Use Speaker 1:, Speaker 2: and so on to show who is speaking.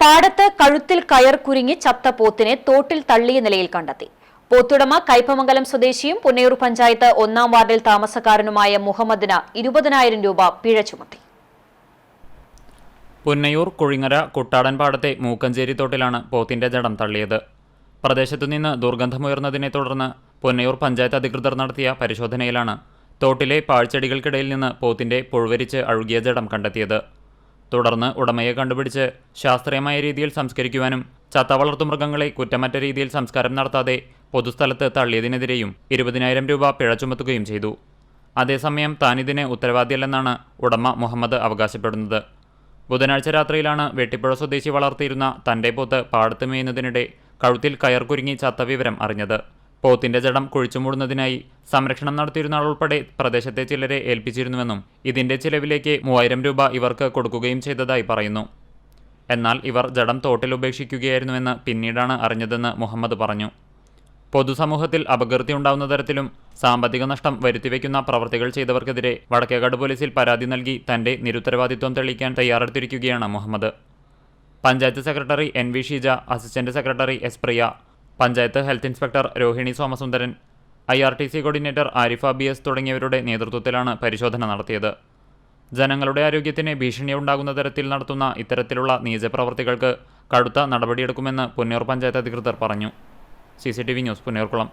Speaker 1: പാടത്ത് കഴുത്തിൽ കയർ കുരുങ്ങി ചത്ത പോത്തിനെ തോട്ടിൽ തള്ളിയ നിലയിൽ കണ്ടെത്തി. പോത്തുടമ കയ്പമംഗലം സ്വദേശിയും പുന്നയൂർ പഞ്ചായത്ത് 1-ാം വാർഡിൽ താമസക്കാരനുമായ മുഹമ്മദിന് 20,000 രൂപ പിഴ ചുമത്തി.
Speaker 2: പുന്നയൂർ കുഴിങ്ങര കുട്ടാടൻ പാടത്തെ മൂക്കഞ്ചേരി തോട്ടിലാണ് പോത്തിന്റെ ജഡം തള്ളിയത്. പ്രദേശത്തുനിന്ന് ദുർഗന്ധമുയർന്നതിനെ തുടർന്ന് പുന്നയൂർ പഞ്ചായത്ത് അധികൃതർ നടത്തിയ പരിശോധനയിലാണ് തോട്ടിലെ പാഴ്ചെടികൾക്കിടയിൽ നിന്ന് പോത്തിന്റെ പുഴുവരിച്ച് അഴുകിയ ജഡം കണ്ടെത്തിയത്. തുടർന്ന് ഉടമയെ കണ്ടുപിടിച്ച് ശാസ്ത്രീയമായ രീതിയിൽ സംസ്കരിക്കുവാനും ചത്ത വളർത്തുമൃഗങ്ങളെ കുറ്റമറ്റ രീതിയിൽ സംസ്കാരം നടത്താതെ പൊതുസ്ഥലത്ത് തള്ളിയതിനെതിരെയും 20,000 രൂപ പിഴ ചുമത്തുകയും ചെയ്തു. അതേസമയം താനിതിന് ഉത്തരവാദിയല്ലെന്നാണ് ഉടമ മുഹമ്മദ് അവകാശപ്പെടുന്നത്. ബുധനാഴ്ച രാത്രിയിലാണ് വെട്ടിപ്പുഴ സ്വദേശി വളർത്തിയിരുന്ന തന്റെ പോത്ത് പാടത്ത് മേയുന്നതിനിടെ കഴുത്തിൽ കയർ കുരുങ്ങി ചത്ത വിവരം അറിഞ്ഞത്. പോത്തിന്റെ ജഡം കുഴിച്ചുമൂടുന്നതിനായി സംരക്ഷണം നടത്തിയിരുന്ന ആളുൾപ്പെടെ പ്രദേശത്തെ ചിലരെ ഏൽപ്പിച്ചിരുന്നുവെന്നും ഇതിന്റെ ചിലവിലേക്ക് 3,000 രൂപ ഇവർക്ക് കൊടുക്കുകയും ചെയ്തതായി പറയുന്നു. എന്നാൽ ഇവർ ജഡം തോട്ടിൽ ഉപേക്ഷിക്കുകയായിരുന്നുവെന്ന് പിന്നീടാണ് അറിഞ്ഞതെന്ന് മുഹമ്മദ് പറഞ്ഞു. പൊതുസമൂഹത്തിൽ അപകീർത്തി ഉണ്ടാവുന്ന തരത്തിലും സാമ്പത്തിക നഷ്ടം വരുത്തിവെക്കുന്ന പ്രവർത്തികൾ ചെയ്തവർക്കെതിരെ വടക്കേക്കാട് പോലീസിൽ പരാതി നൽകി തന്റെ നിരുത്തരവാദിത്വം തെളിയിക്കാൻ തയ്യാറെടുത്തിരിക്കുകയാണ് Muhammad. Panchayat secretary NV Sheeja, assistant secretary S Priya, panchayat health inspector Rohini Somasundaran, IRTC coordinator Arifa BS തുടങ്ങിയവരുടെ നേതൃത്വത്തിലാണ് പരിശോധന നടത്തിയത്. ജനങ്ങളുടെ ആരോഗ്യത്തിന് ഭീഷണിയുണ്ടാകുന്ന തരത്തിൽ നടത്തുന്ന ഇത്തരത്തിലുള്ള നീചപ്രവർത്തികൾക്ക് കടുത്ത നടപടിയെടുക്കുമെന്ന് പുന്നയൂർ പഞ്ചായത്ത് അധികൃതർ പറഞ്ഞു. CCTV news, Punnayurkulam.